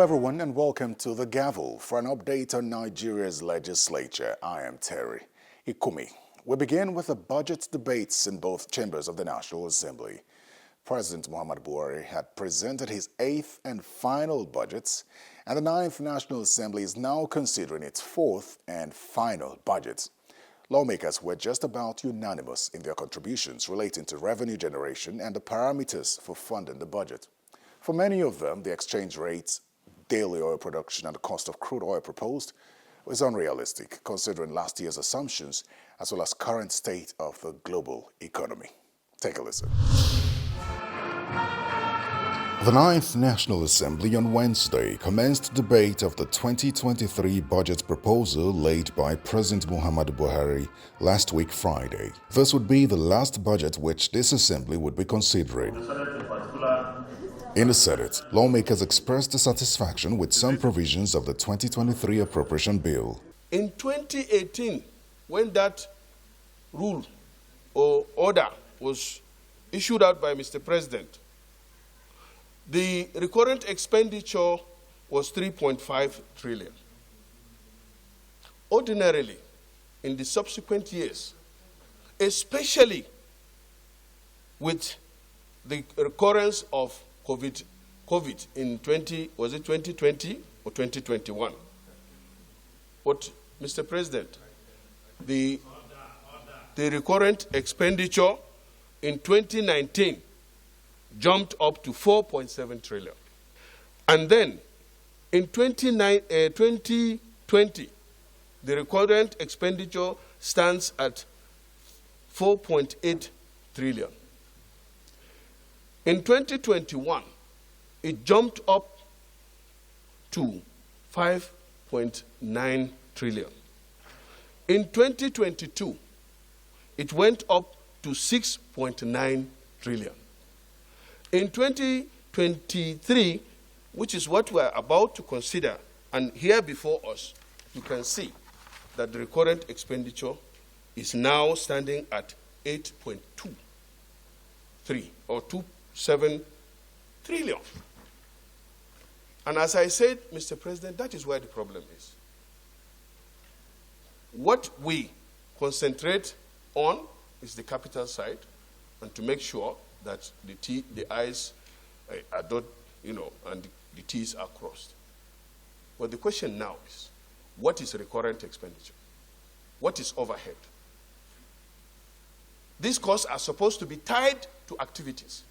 everyone, and welcome to the Gavel for an update on Nigeria's legislature. I am Terry Ikumi. We begin with the budget debates in both chambers of the National Assembly. President Muhammadu Buhari had presented his 8th and final budgets, and the 9th National Assembly is now considering its 4th and final budget. Lawmakers were just about unanimous in their contributions relating to revenue generation and the parameters for funding the budget. For many of them, the exchange rates, daily oil production, and the cost of crude oil proposed is unrealistic, considering last year's assumptions as well as current state of the global economy. Take a listen. The 9th National Assembly on Wednesday commenced debate of the 2023 budget proposal laid by President Muhammadu Buhari last week Friday. This would be the last budget which this assembly would be considering. In the Senate, lawmakers expressed dissatisfaction with some provisions of the 2023 appropriation bill. In 2018, when that rule or order was issued out by Mr. President, the recurrent expenditure was 3.5 trillion. Ordinarily, in the subsequent years, especially with the recurrence of COVID in 2020 or 2021? But, Mr. President, the recurrent expenditure in 2019 jumped up to 4.7 trillion. And then, in 2020, the recurrent expenditure stands at 4.8 trillion. In 2021, it jumped up to 5.9 trillion. In 2022, it went up to 6.9 trillion. In 2023, which is what we're about to consider, and here before us, you can see that the recurrent expenditure is now standing at 8.23 or 2.7 trillion. And as I said, Mr. President, that is where the problem is. What we concentrate on is the capital side, and to make sure that the I's are dotted, and the T's are crossed. But the question now is, what is recurrent expenditure? What is overhead? These costs are supposed to be tied to activities.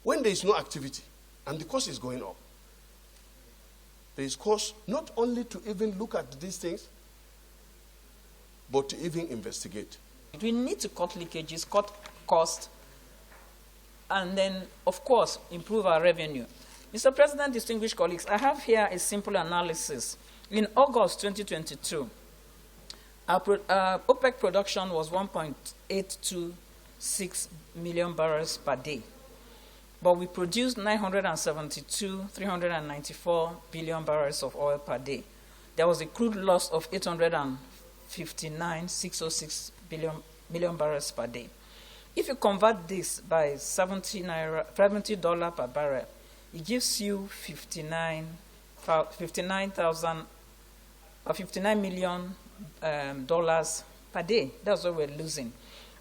When there is no activity and the cost is going up, there is cost not only to even look at these things, but to even investigate. We need to cut leakages, cut cost, and then, of course, improve our revenue. Mr. President, distinguished colleagues, I have here a simple analysis. In August 2022, our OPEC production was 1.826 million barrels per day, but we produced 394 billion barrels of oil per day. There was a crude loss of 606 million barrels per day. If you convert this by $70 per barrel, it gives you 59 million dollars per day. That's what we're losing.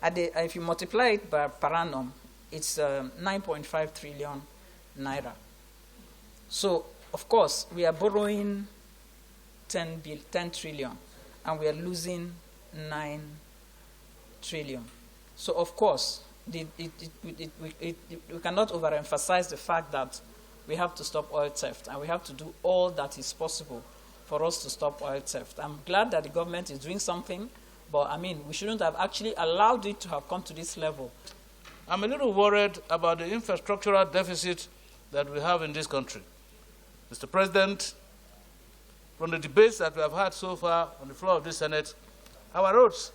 If you multiply it by per annum, it's 9.5 trillion naira. So, of course, we are borrowing 10 trillion, and we are losing 9 trillion. So, of course, we cannot overemphasize the fact that we have to stop oil theft, and we have to do all that is possible for us to stop oil theft. I'm glad that the government is doing something, but, we shouldn't have actually allowed it to have come to this level. I'm a little worried about the infrastructural deficit that we have in this country. Mr. President, from the debates that we have had so far on the floor of this Senate, our roads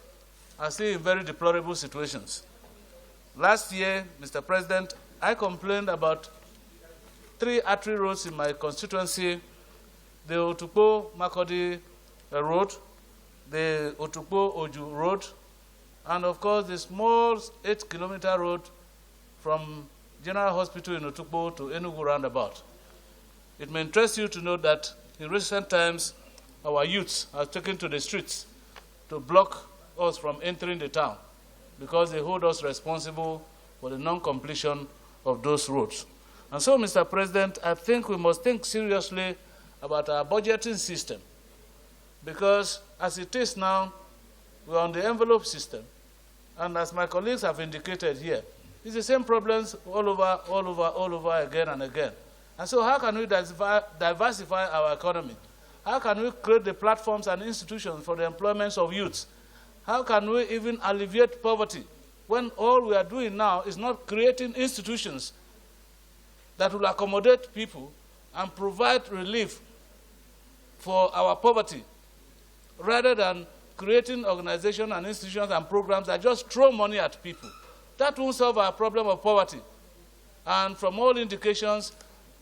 are still in very deplorable situations. Last year, Mr. President, I complained about 3 artery roads in my constituency: the Otukpo-Makurdi Road, the Otukpo-Oju Road, and of course the small 8-kilometer road from General Hospital in Otukpo to Enugu roundabout. It may interest you to know that in recent times, our youths have taken to the streets to block us from entering the town because they hold us responsible for the non-completion of those roads. And so, Mr. President, I think we must think seriously about our budgeting system, because as it is now, we're on the envelope system. And as my colleagues have indicated here, it's the same problems all over again and again. And so how can we diversify our economy? How can we create the platforms and institutions for the employment of youths? How can we even alleviate poverty when all we are doing now is not creating institutions that will accommodate people and provide relief for our poverty, rather than creating organizations and institutions and programs that just throw money at people? That won't solve our problem of poverty. And from all indications,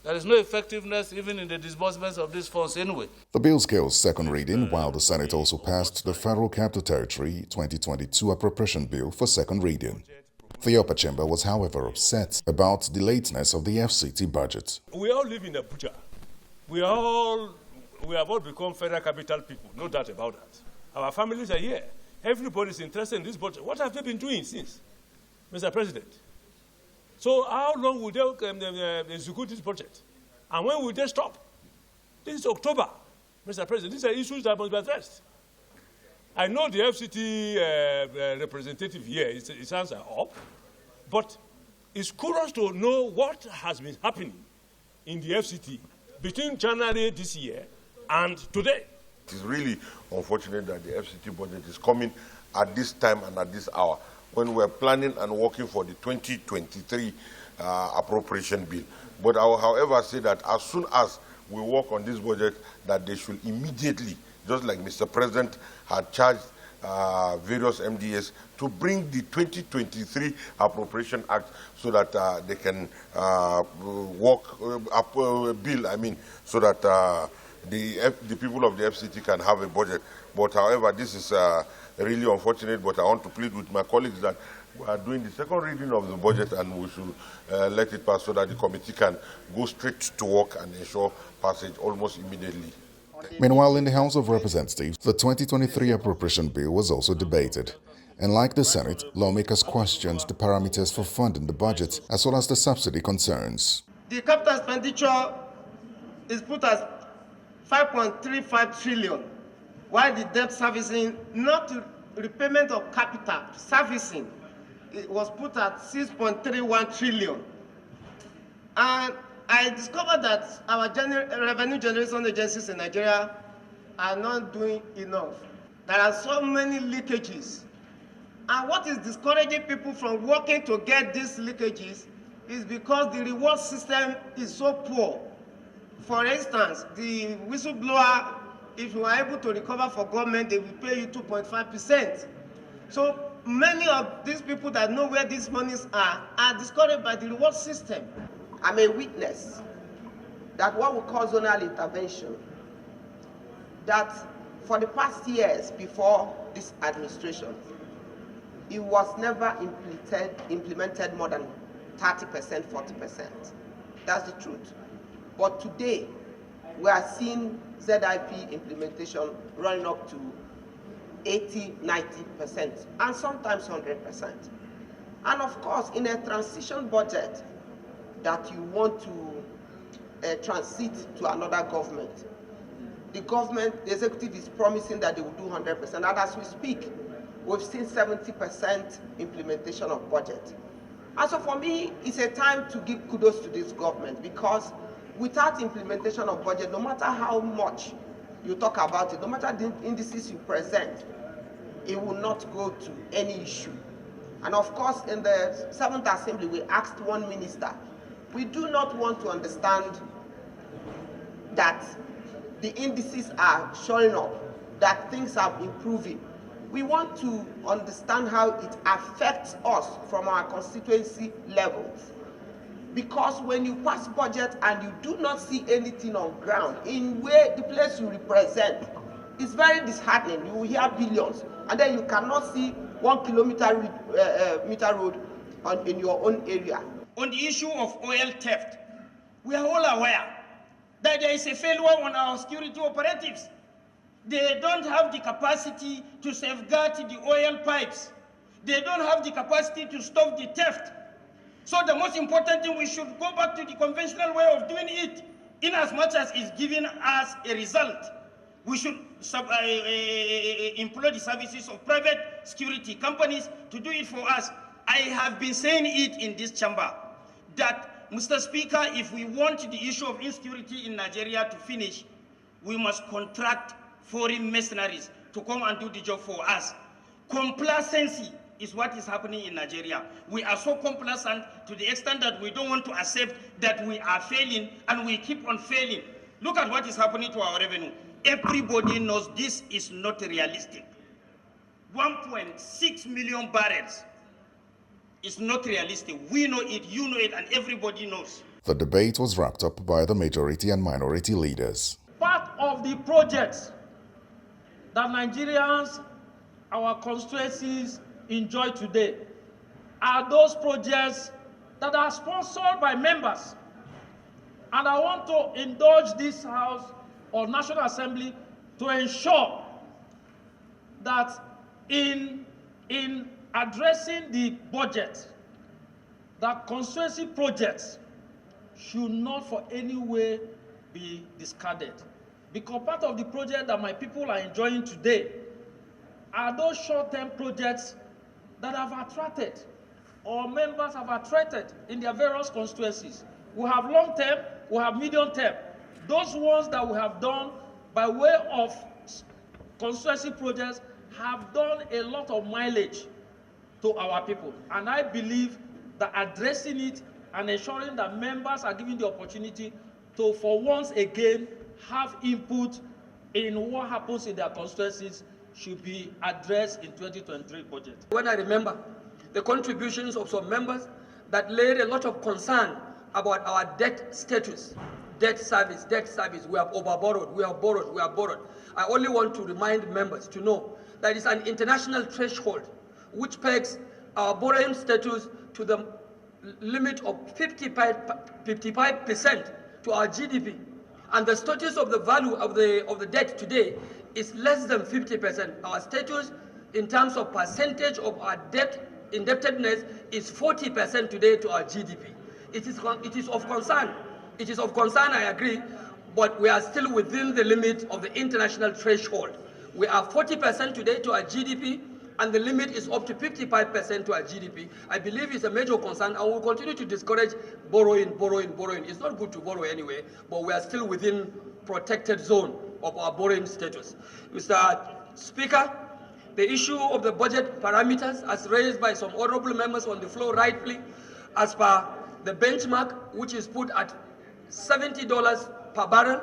there is no effectiveness even in the disbursements of these funds anyway. The bill scales second reading, while the Senate also passed the Federal Capital Territory 2022 Appropriation Bill for second reading. The upper chamber was, however, upset about the lateness of the FCT budget. We all live in Abuja. We have all become federal capital people, no doubt about that. Our families are here. Everybody is interested in this budget. What have they been doing since, Mr. President? So how long will they execute this project? And when will they stop? This is October, Mr. President. These are issues that must be addressed. I know the FCT representative here, his hands are up, but it's curious to know what has been happening in the FCT between January this year and today. It is really unfortunate that the FCT budget is coming at this time and at this hour, when we're planning and working for the 2023 appropriation bill. But I will, however, say that as soon as we work on this budget, that they should immediately, just like Mr. President had charged various MDAs, to bring the 2023 Appropriation Act so that they can work up a bill, so that the people of the FCT can have a budget. But however, this is really unfortunate, but I want to plead with my colleagues that we are doing the second reading of the budget and we should let it pass so that the committee can go straight to work and ensure passage almost immediately. Meanwhile, in the House of Representatives, the 2023 Appropriation Bill was also debated. And like the Senate, lawmakers questioned the parameters for funding the budget as well as the subsidy concerns. The capital expenditure is put as 5.35 trillion, while the debt servicing, not repayment of capital, servicing, it was put at 6.31 trillion. And I discovered that our revenue generation agencies in Nigeria are not doing enough. There are so many leakages. And what is discouraging people from working to get these leakages is because the reward system is so poor. For instance, the whistleblower, if you are able to recover for government, they will pay you 2.5%. So many of these people that know where these monies are discouraged by the reward system. I'm a witness that what we call zonal intervention, that for the past years before this administration, it was never implemented more than 30%, 40%. That's the truth. But today, we are seeing ZIP implementation running up to 80, 90%, and sometimes 100%. And of course, in a transition budget that you want to transit to another government, the executive is promising that they will do 100%. And as we speak, we've seen 70% implementation of budget. And so for me, it's a time to give kudos to this government, because without implementation of budget, no matter how much you talk about it, no matter the indices you present, it will not go to any issue. And of course, in the 7th Assembly, we asked one minister, we do not want to understand that the indices are showing up, that things are improving. We want to understand how it affects us from our constituency levels. Because when you pass budget and you do not see anything on ground, in where the place you represent, it's very disheartening. You will hear billions, and then you cannot see 1 kilometer meter road in your own area. On the issue of oil theft, we are all aware that there is a failure on our security operatives. They don't have the capacity to safeguard the oil pipes. They don't have the capacity to stop the theft. So the most important thing, we should go back to the conventional way of doing it. In as much as it's giving us a result, we should employ the services of private security companies to do it for us. I have been saying it in this chamber that, Mr. Speaker, if we want the issue of insecurity in Nigeria to finish, we must contract foreign mercenaries to come and do the job for us. Complacency is what is happening in Nigeria. We are so complacent to the extent that we don't want to accept that we are failing, and we keep on failing. Look at what is happening to our revenue. Everybody knows this is not realistic. 1.6 million barrels is not realistic. We know it, you know it, and everybody knows. The debate was wrapped up by the majority and minority leaders. Part of the projects that Nigerians, our constituencies, enjoy today are those projects that are sponsored by members. And I want to indulge this House or National Assembly to ensure that in addressing the budget, that constituency projects should not for any way be discarded. Because part of the project that my people are enjoying today are those short-term projects that have attracted, or members have attracted in their various constituencies. We have long-term, we have medium-term. Those ones that we have done by way of constituency projects have done a lot of mileage to our people. And I believe that addressing it and ensuring that members are given the opportunity to, for once again, have input in what happens in their constituencies should be addressed in 2023 budget. When I remember the contributions of some members that laid a lot of concern about our debt status, debt service, we have overborrowed, we have borrowed. I only want to remind members to know that it's an international threshold which pegs our borrowing status to the limit of 55% to our GDP. And the status of the value of the debt today is less than 50%. Our status in terms of percentage of our debt indebtedness is 40% today to our GDP. It is of concern. It is of concern, I agree, but we are still within the limit of the international threshold. We are 40% today to our GDP, and the limit is up to 55% to our GDP. I believe it's a major concern, and we'll continue to discourage borrowing. It's not good to borrow anyway, but we are still within protected zone of our borrowing status. Mr. Speaker, the issue of the budget parameters as raised by some honorable members on the floor rightfully, as per the benchmark, which is put at $70 per barrel,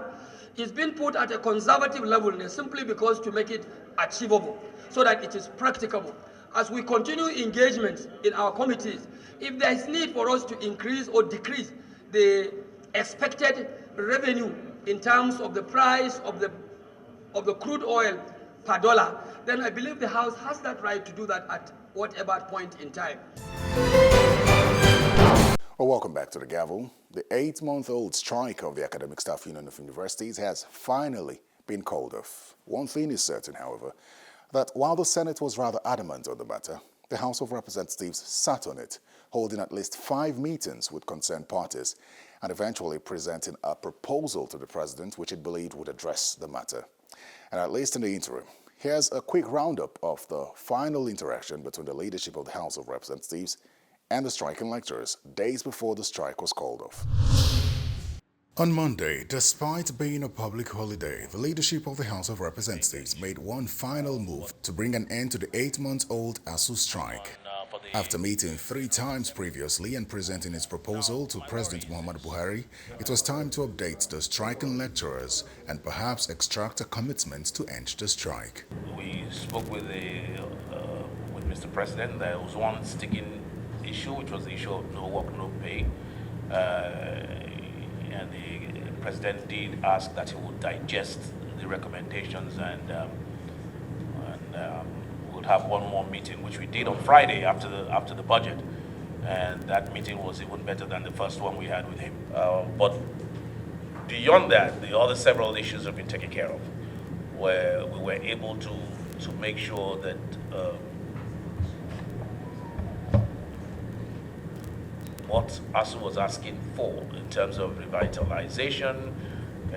is being put at a conservative level simply because to make it achievable, so that it is practicable. As we continue engagement in our committees, if there is need for us to increase or decrease the expected revenue in terms of the price of the crude oil per dollar, then I believe the House has that right to do that at whatever point in time. Well, welcome back to the Gavel. The 8-month-old strike of the Academic Staff Union of Universities has finally been called off. One thing is certain, however, that while the Senate was rather adamant on the matter, the House of Representatives sat on it, holding at least 5 meetings with concerned parties and eventually presenting a proposal to the President which it believed would address the matter. And at least in the interim, here's a quick roundup of the final interaction between the leadership of the House of Representatives and the striking lecturers days before the strike was called off. On Monday, despite being a public holiday, the leadership of the House of Representatives made one final move to bring an end to the 8-month-old ASUU strike. After meeting 3 times previously and presenting its proposal to President Muhammadu Buhari, it was time to update the striking lecturers and perhaps extract a commitment to end the strike. We spoke with Mr. President. There was one sticking issue, which was the issue of no work, no pay. And the President did ask that he would digest the recommendations and would have one more meeting, which we did on Friday after the budget. And that meeting was even better than the first one we had with him. But beyond that, the other several issues have been taken care of, where we were able to make sure that what ASUU was asking for in terms of revitalization,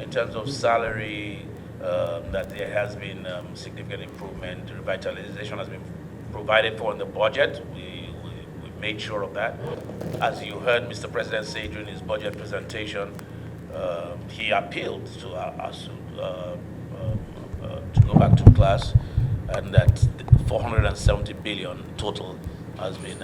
in terms of salary, that there has been significant improvement. Revitalization has been provided for in the budget. We made sure of that. As you heard Mr. President say during his budget presentation, he appealed to ASUU to go back to class, and that 470 billion total has been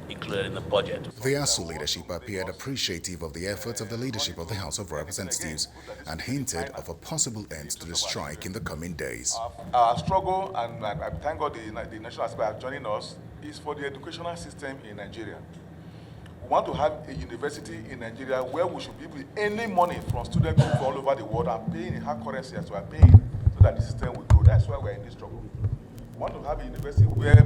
included in the budget. The ASUU leadership appeared appreciative of the efforts of the leadership of the House of Representatives and hinted of a possible end to the strike in the coming days. Our struggle, and I thank God the National Assembly are joining us, is for the educational system in Nigeria. We want to have a university in Nigeria where we should be able to earn money from students from all over the world and paying in hard currency as we are paying, so that the system will grow. That's why we're in this struggle. We want to have a university where the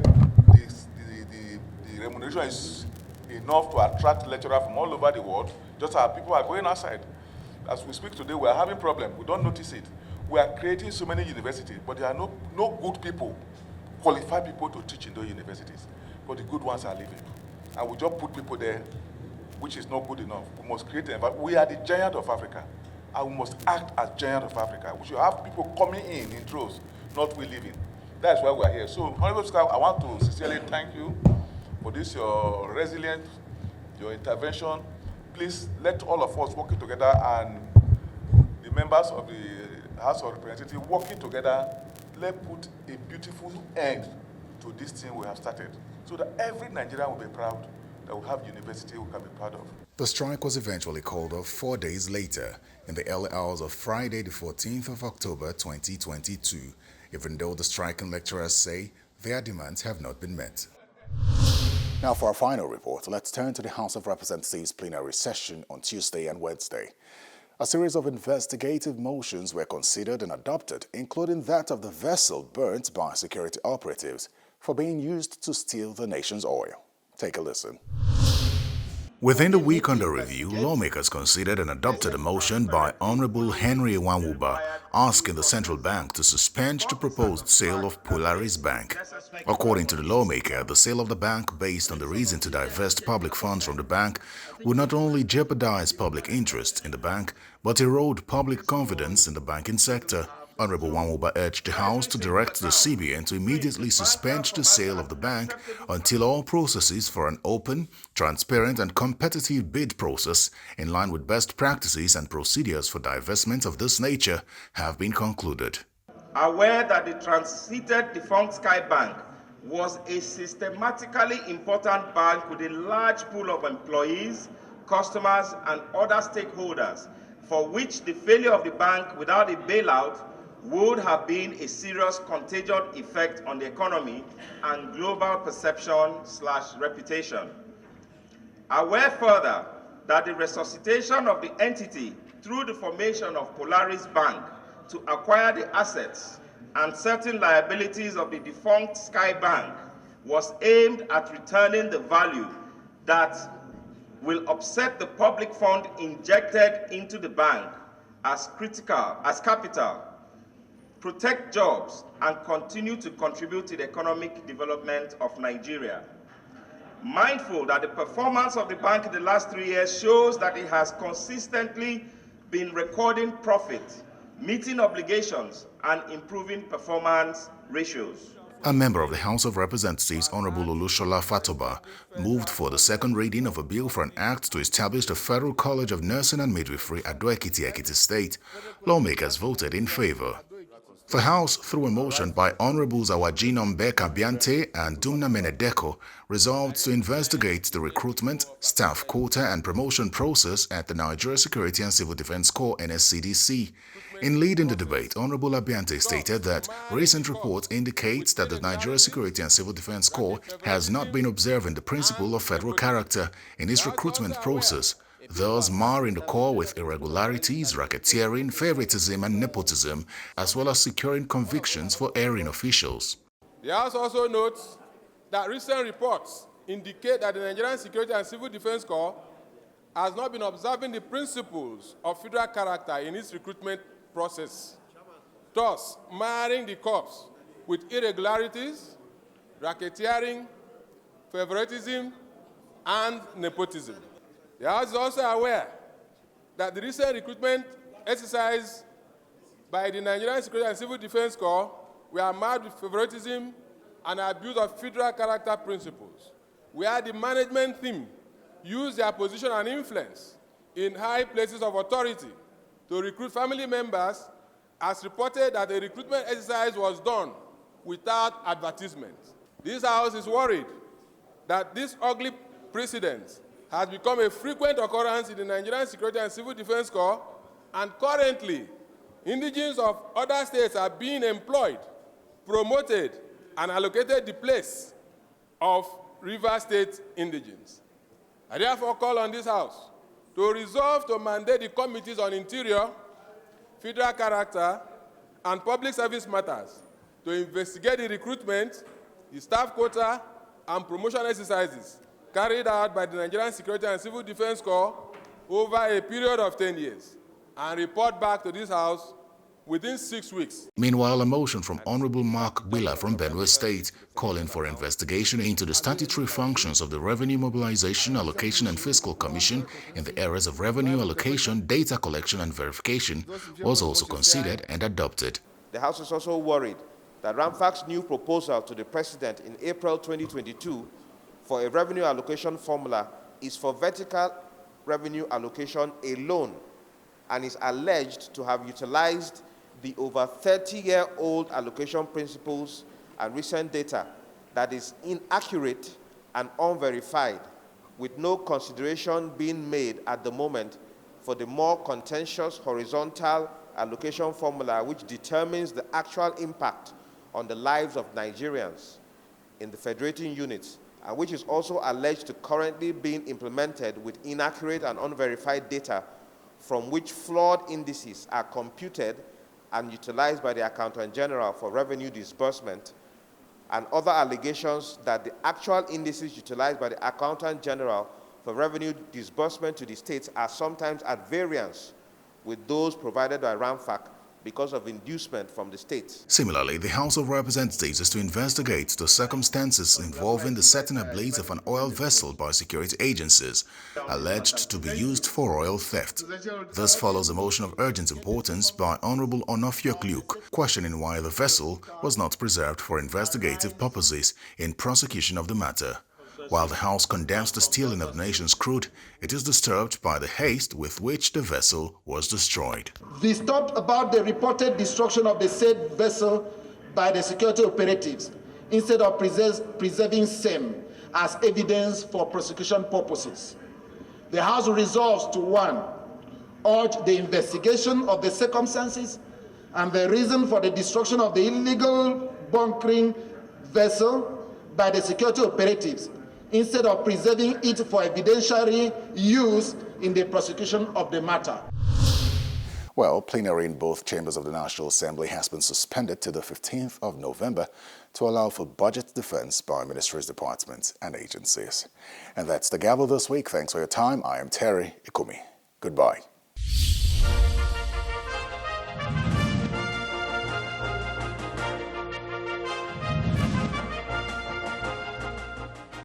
remuneration is enough to attract lecturers from all over the world, just as people are going outside. As we speak today, we are having problems. We don't notice it. We are creating so many universities, but there are no good people, qualified people to teach in those universities. But the good ones are leaving. And we just put people there, which is not good enough. We must create an environment. We are the giant of Africa, and we must act as giant of Africa. We should have people coming in droves, not we leaving. That's why we are here. So, Honorable Speaker, I want to sincerely thank you for this, your resilience, your intervention. Please let all of us working together, and the members of the House of Representatives working together, let's put a beautiful end to this thing we have started, so that every Nigerian will be proud that we have university we can be proud of. The strike was eventually called off 4 days later, in the early hours of Friday, the 14th of October 2022, even though the striking lecturers say their demands have not been met. Now for our final report, let's turn to the House of Representatives plenary session on Tuesday and Wednesday. A series of investigative motions were considered and adopted, including that of the vessel burnt by security operatives for being used to steal the nation's oil. Take a listen. Within the week under review, lawmakers considered and adopted a motion by Honorable Henry Wanwuba asking the central bank to suspend the proposed sale of Polaris Bank. According to the lawmaker, the sale of the bank, based on the reason to divest public funds from the bank, would not only jeopardize public interest in the bank, but erode public confidence in the banking sector. Honorable Wanwuba urged the House to direct the CBN to immediately suspend the sale of the bank until all processes for an open, transparent and competitive bid process in line with best practices and procedures for divestment of this nature have been concluded. Aware that the transited defunct Sky Bank was a systematically important bank with a large pool of employees, customers and other stakeholders, for which the failure of the bank without a bailout would have been a serious contagion effect on the economy and global perception/reputation. Aware further that the resuscitation of the entity through the formation of Polaris Bank to acquire the assets and certain liabilities of the defunct Sky Bank was aimed at returning the value that will offset the public fund injected into the bank as capital, protect jobs, and continue to contribute to the economic development of Nigeria. Mindful that the performance of the bank in the last 3 years shows that it has consistently been recording profit, meeting obligations, and improving performance ratios. A member of the House of Representatives, Honorable Olushola Fatoba, moved for the second reading of a bill for an act to establish the Federal College of Nursing and Midwifery at Ado-Ekiti, Ekiti State. Lawmakers voted in favor. The House, through a motion by Honorables Awajinom Beka Biante and Dumna Menedeko, resolved to investigate the recruitment, staff quota and promotion process at the Nigeria Security and Civil Defense Corps (NSCDC). In leading the debate, Honorable Abiante stated that recent reports indicate that the Nigeria Security and Civil Defense Corps has not been observing the principle of federal character in its recruitment process, thus marring the Corps with irregularities, racketeering, favoritism and nepotism, as well as securing convictions for erring officials. The House also notes that recent reports indicate that the Nigerian Security and Civil Defense Corps has not been observing the principles of federal character in its recruitment process, thus marring the corps with irregularities, racketeering, favoritism, and nepotism. The House is also aware that the recent recruitment exercise by the Nigerian Security and Civil Defense Corps were marred with favoritism and abuse of federal character principles, where the management team used their position and influence in high places of authority to recruit family members, as reported that the recruitment exercise was done without advertisement. This House is worried that this ugly precedent has become a frequent occurrence in the Nigerian Security and Civil Defense Corps, and currently, indigenes of other states are being employed, promoted, and allocated the place of River State indigenes. I therefore call on this House to resolve to mandate the committees on interior, federal character, and public service matters to investigate the recruitment, the staff quota, and promotion exercises carried out by the Nigerian Security and Civil Defense Corps over a period of 10 years, and report back to this House within 6 weeks. Meanwhile, a motion from Honorable Mark Bila from Benue State calling for investigation into the statutory functions of the Revenue Mobilization, Allocation and Fiscal Commission in the areas of revenue allocation, data collection and verification was also considered and adopted. The House is also worried that RAMFAC's new proposal to the President in April 2022 for a revenue allocation formula is for vertical revenue allocation alone and is alleged to have utilized the over 30-year-old allocation principles and recent data that is inaccurate and unverified, with no consideration being made at the moment for the more contentious horizontal allocation formula which determines the actual impact on the lives of Nigerians in the federating units, and which is also alleged to currently being implemented with inaccurate and unverified data from which flawed indices are computed and utilized by the Accountant General for revenue disbursement, and other allegations that the actual indices utilized by the Accountant General for revenue disbursement to the states are sometimes at variance with those provided by RAMFAC because of inducement from the states. Similarly, the House of Representatives is to investigate the circumstances involving the setting ablaze of an oil vessel by security agencies, alleged to be used for oil theft. This follows a motion of urgent importance by Honorable Onofiok Luke, questioning why the vessel was not preserved for investigative purposes in prosecution of the matter. While the House condemns the stealing of the nation's crude, it is disturbed by the haste with which the vessel was destroyed. Disturbed about the reported destruction of the said vessel by the security operatives, instead of preserving same as evidence for prosecution purposes. The House resolves to 1. Urge the investigation of the circumstances and the reason for the destruction of the illegal bunkering vessel by the security operatives, instead of preserving it for evidentiary use in the prosecution of the matter. Well, plenary in both chambers of the National Assembly has been suspended to the 15th of November to allow for budget defense by ministries, departments and agencies. And that's the Gavel this week. Thanks for your time. I am Terry Ikumi. Goodbye.